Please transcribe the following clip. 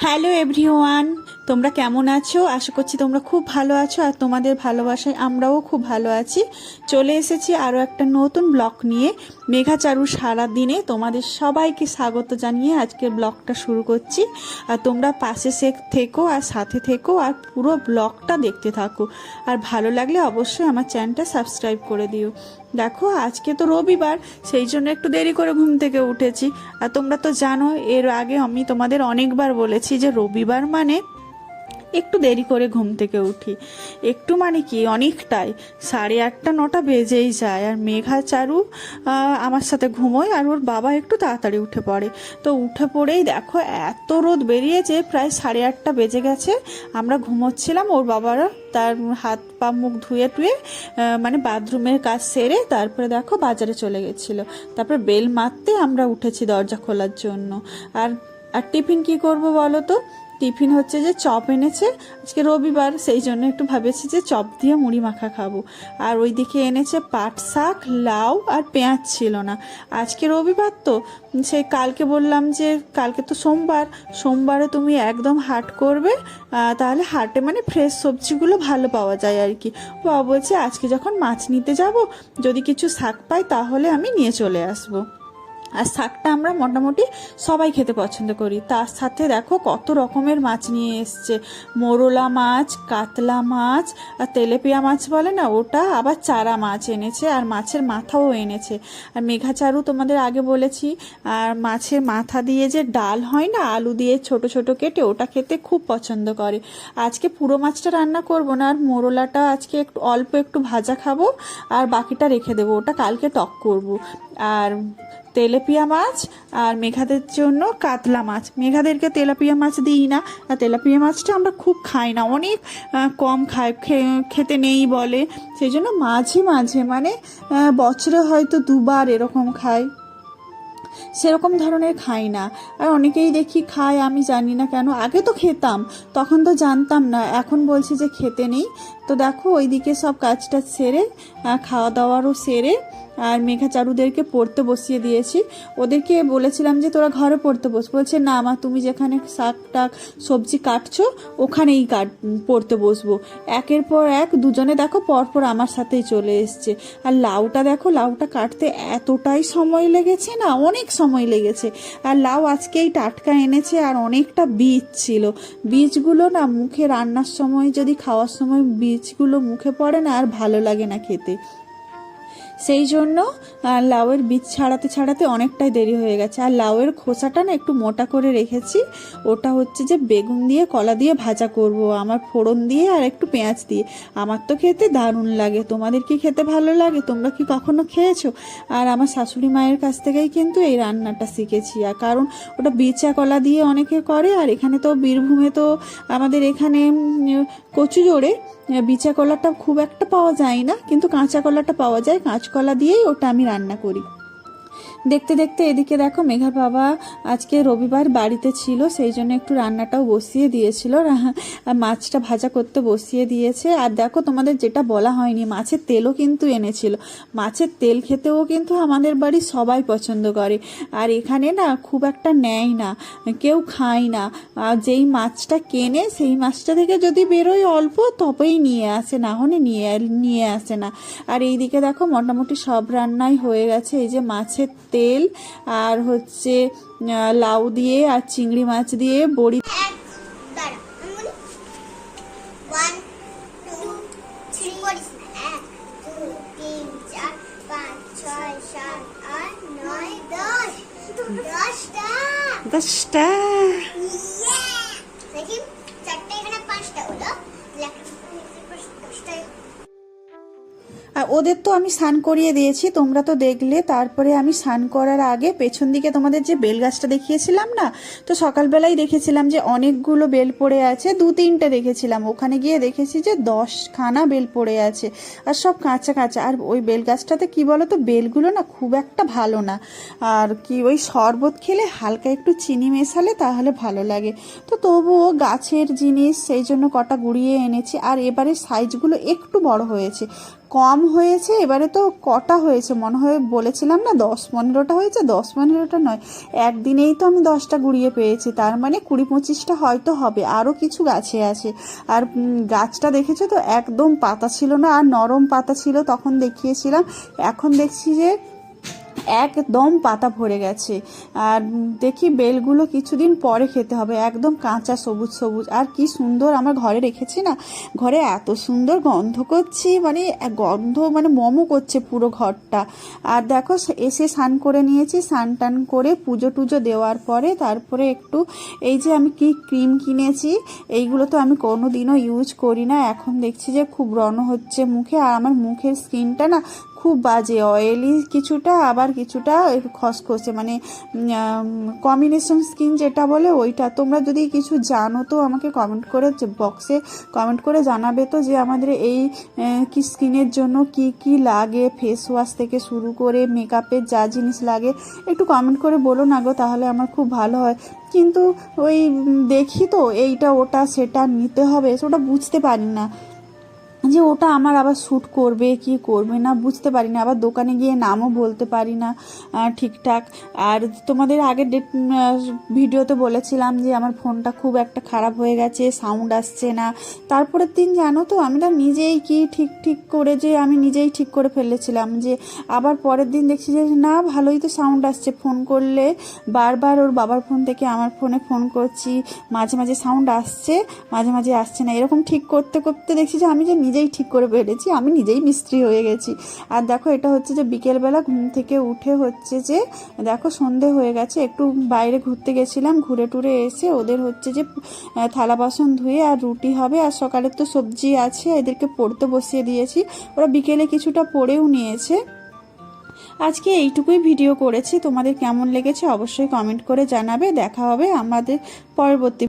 Hello everyone, তোমরা কেমন আছো? আশা করছি তোমরা খুব ভালো আছো আর তোমাদের ভালোবাসায় আমরাও খুব ভালো আছি। চলে এসেছি আরও একটা নতুন ব্লগ নিয়ে। মেঘাচারু সারা দিনে তোমাদের সবাইকে স্বাগত জানিয়ে আজকের ব্লগটা শুরু করছি। আর তোমরা পাশে থেকো আর সাথে থেকো আর পুরো ব্লগটা দেখতে থাকো। আর ভালো লাগলে অবশ্যই আমার চ্যানেলটা সাবস্ক্রাইব করে দিও। দেখো আজকে তো রবিবার, সেই জন্য একটু দেরি করে ঘুম থেকে উঠেছি। আর তোমরা তো জানো, এর আগে আমি তোমাদের অনেকবার বলেছি যে রবিবার মানে একটু দেরি করে ঘুম থেকে উঠি। একটু মানে কি, অনেকটাই, 8:30 9টা বেজেই যায়। আর মেঘাচারু আমার সাথে ঘুমোয় আর ওর বাবা একটু তাড়াতাড়ি উঠে পড়ে। তো উঠে পড়েই দেখো এত রোদ বেরিয়েছে, প্রায় 8:30 বেজে গেছে। আমরা ঘুমোচ্ছিলাম, ওর বাবারা তার হাত পা মুখ ধুয়ে টুয়ে মানে বাথরুমের কাজ সেরে তারপরে দেখো বাজারে চলে গেছিলো। তারপর বেল মারতে আমরা উঠেছি দরজা খোলার জন্য। আর আর টিফিন কি করব বলো তো? টিফিন হচ্ছে যে চপ এনেছে, আজকে রবিবার, সেই জন্য একটু ভাবেছি যে চপ দিয়ে মুড়ি মাখা খাবো। আর ওইদিকে এনেছে পাট শাক, লাউ আর পেঁয়াজ ছিল না। আজকে রবিবার তো, সেই কালকে বললাম যে কালকে তো সোমবারে তুমি একদম হাট করবে, তাহলে হাটে মানে ফ্রেশ সবজিগুলো ভালো পাওয়া যায় আর কি। বাবা বলছে আজকে যখন মাছ নিতে যাব, যদি কিছু শাক পাই তাহলে আমি নিয়ে চলে আসবো। আর শাকটা আমরা মোটামুটি সবাই খেতে পছন্দ করি। তার সাথে দেখো কত রকমের মাছ নিয়ে এসছে, মোরলা মাছ, কাতলা মাছ, আর তেলেপিয়া মাছ বলে না ওটা, আবার চারা মাছ এনেছে, আর মাছের মাথাও এনেছে। আর মেঘাচারু তোমাদের আগে বলেছি, আর মাছের মাথা দিয়ে যে ডাল হয় না, আলু দিয়ে ছোট ছোট কেটে, ওটা খেতে খুব পছন্দ করে। আজকে পুরো মাছটা রান্না করব না, আর মোরলাটা আজকে অল্প একটু ভাজা খাবো, আর বাকিটা রেখে দেবো, ওটা কালকে টক করব। আর তেলাপিয়া মাছ আর মেঘাদের জন্য কাতলা মাছ। মেঘাদেরকে তেলাপিয়া মাছ দিই না, আর তেলাপিয়া মাছটা আমরা খুব খাই না, অনেক কম খাই, খেতে নেই বলে, সেই জন্য মাঝে মাঝে মানে বছরে হয়তো 2বার এরকম খাই, সেরকম ধরনের খাই না। আর অনেকেই দেখি খায়, আমি জানি না কেন। আগে তো খেতাম, তখন তো জানতাম না, এখন বলছি যে খেতে নেই। তো দেখো ওইদিকে সব কাজটা সেরে, খাওয়া দাওয়ারও সেরে, আর মেঘাচারুদেরকে পড়তে বসিয়ে দিয়েছি। ওদেরকে বলেছিলাম যে তোরা ঘরে পড়তে বস, বলছে না মা, তুমি যেখানে শাক টাক সবজি কাটছো ওখানেই পড়তে বসবো। একের পর এক দুজনে দেখো পরপর আমার সাথেই চলে এসছে। আর লাউটা দেখো, লাউটা কাটতে এতটাই সময় লেগেছে না, অনেক সময় লেগেছে। আর লাউ আজকেই টাটকা এনেছে, আর অনেকটা বীজ ছিল। বীজগুলো না মুখে রান্নার সময়, যদি খাওয়ার সময় বীজগুলো মুখে পড়ে না, আর ভালো লাগে না খেতে। সেই জন্য লাউয়ের বীজ ছাড়াতে ছাড়াতে অনেকটাই দেরি হয়ে গেছে। আর লাউয়ের খোসাটা না একটু মোটা করে রেখেছি, ওটা হচ্ছে যে বেগুন দিয়ে কলা দিয়ে ভাজা করব, আমার ফোড়ন দিয়ে আর একটু পেঁয়াজ দিয়ে। আমার তো খেতে দারুণ লাগে। তোমাদের কি খেতে ভালো লাগে? তোমরা কি কখনো খেয়েছো? আর আমার শাশুড়ি মায়ের কাছ থেকেই কিন্তু এই রান্নাটা শিখেছি। আর কারণ ওটা বিচা কলা দিয়ে অনেকে করে, আর এখানে তো বীরভূমে তো আমাদের এখানে কচুজোড়ে বিচা কলাটা খুব একটা পাওয়া যায় না, কিন্তু কাঁচা কলাটা পাওয়া যায়। কাঁচকলা দিয়েই ওটা আমি রান্না করি। দেখতে দেখতে এদিকে দেখো মেঘার বাবা আজকে রবিবার বাড়িতে ছিল, সেই জন্য একটু রান্নাটাও বসিয়ে দিয়েছিল, মাছটা ভাজা করতে বসিয়ে দিয়েছে। আর দেখো তোমাদের যেটা বলা হয়নি, মাছের তেলও কিন্তু এনেছিল। মাছের তেল খেতেও কিন্তু আমাদের বাড়ি সবাই পছন্দ করে, আর এখানে না খুব একটা নেয় না, কেউ খায় না। আর যেই মাছটা কেনে সেই মাছটা থেকে যদি বেরোয় অল্প, তবেই নিয়ে আসে, না হলে নিয়ে আসে না। আর এইদিকে দেখো মোটামুটি সব রান্নাই হয়ে গেছে। এই যে মাছের তেল, আর হচ্ছে লাউ দিয়ে আর চিংড়ি মাছ দিয়ে বড়ি। দশটা আর ওদের তো আমি স্নান করিয়ে দিয়েছি, তোমরা তো দেখলে। তারপরে আমি স্নান করার আগে পেছন দিকে তোমাদের যে বেল গাছটা দেখিয়েছিলাম না, তো সকালবেলায় দেখেছিলাম যে অনেকগুলো বেল পড়ে আছে, 2-3টে দেখেছিলাম। ওখানে গিয়ে দেখেছি যে 10খানা বেল পড়ে আছে, আর সব কাঁচা কাঁচা। আর ওই বেল গাছটাতে কি বলো তো, বেলগুলো না খুব একটা ভালো না, আর কি ওই শরবত খেলে হালকা একটু চিনি মেশালে তাহলে ভালো লাগে। তো তবুও গাছের জিনিস, সেই জন্য কটা গুঁড়িয়ে এনেছি। আর এবারে সাইজগুলো একটু বড় হয়েছে, কম হয়েছে। এবারে তো কটা হয়েছে মনে হয়, বলেছিলাম না 10-15টা হয়েছে, 10-15টা নয়, একদিনেই তো আমি 10টা গুড়িয়ে পেয়েছি, তার মানে 20-25টা হয়তো হবে, আরও কিছু গাছে আছে। আর গাছটা দেখেছো তো, একদম পাতা ছিল না, আর নরম পাতা ছিল তখন দেখিয়েছিলাম, এখন দেখছি যে একদম পাতা ভরে গেছে। আর দেখি বেলগুলো কিছুদিন পরে খেতে হবে, একদম কাঁচা সবুজ সবুজ। আর কি সুন্দর আমার ঘরে রেখেছি না, ঘরে এত সুন্দর গন্ধ করছি, মানে গন্ধ মানে মোমো করছে পুরো ঘরটা। আর দেখো এসে স্নান করে নিয়েছি, স্নান টান করে পুজো টুজো দেওয়ার পরে তারপরে একটু এই যে আমি কি ক্রিম কিনেছি, এইগুলো তো আমি কোনো দিনও ইউজ করি না, এখন দেখছি যে খুব ব্রণ হচ্ছে মুখে। আর আমার মুখের স্কিনটা না খুব বাজে, অয়েলি কিছুটা আবার কিছুটা একটু খসখসে, মানে কম্বিনেশন স্কিন যেটা বলে ওইটা। তোমরা যদি কিছু জানো তো আমাকে কমেন্ট করে বক্সে কমেন্ট করে জানাবে তো, যে আমাদের এই কি স্কিনের জন্য কি কি লাগে, ফেস ওয়াশ থেকে শুরু করে মেকআপের যা জিনিস লাগে একটু কমেন্ট করে বলো না গো, তাহলে আমার খুব ভালো হয়। কিন্তু ওই দেখি তো এইটা ওটা সেটা নিতে হবে, ওটা বুঝতে পারি না যে ওটা আমার আবার শ্যুট করবে কি করবে না, বুঝতে পারি না। আবার দোকানে গিয়ে নামও বলতে পারি না ঠিকঠাক। আর তোমাদের আগের ভিডিওতে বলেছিলাম যে আমার ফোনটা খুব একটা খারাপ হয়ে গেছে, সাউন্ড আসছে না। তারপরের দিন জানো তো আমি না নিজেই কি ঠিক করে, যে আমি নিজেই ঠিক করে ফেলেছিলাম, যে আবার পরের দিন দেখছি যে না ভালোই তো সাউন্ড আসছে। ফোন করলে বারবার ওর বাবার ফোন থেকে আমার ফোনে ফোন করছি, মাঝে মাঝে সাউন্ড আসছে, মাঝে মাঝে আসছে না, এরকম ঠিক করতে করতে দেখছি যে আমি যে নিজেই ঠিক করে ফেলেছি, আমি নিজেই মিস্ত্রি হয়ে গেছি। আর দেখো এটা হচ্ছে যে বিকেলবেলা ঘুম থেকে উঠে হচ্ছে যে দেখো সন্ধে হয়ে গেছে, একটু বাইরে ঘুরতে গেছিলাম, ঘুরে টুরে এসে ওদের হচ্ছে যে থালা বাসন ধুয়ে আর রুটি হবে, আর সকালের তো সবজি আছে, এদেরকে পড়তে বসিয়ে দিয়েছি, ওরা বিকেলে কিছুটা পড়েও নিয়েছে। আজকে এইটুকুই ভিডিও করেছি, তোমাদের কেমন লেগেছে অবশ্যই কমেন্ট করে জানাবে। দেখা হবে আমাদের পরবর্তী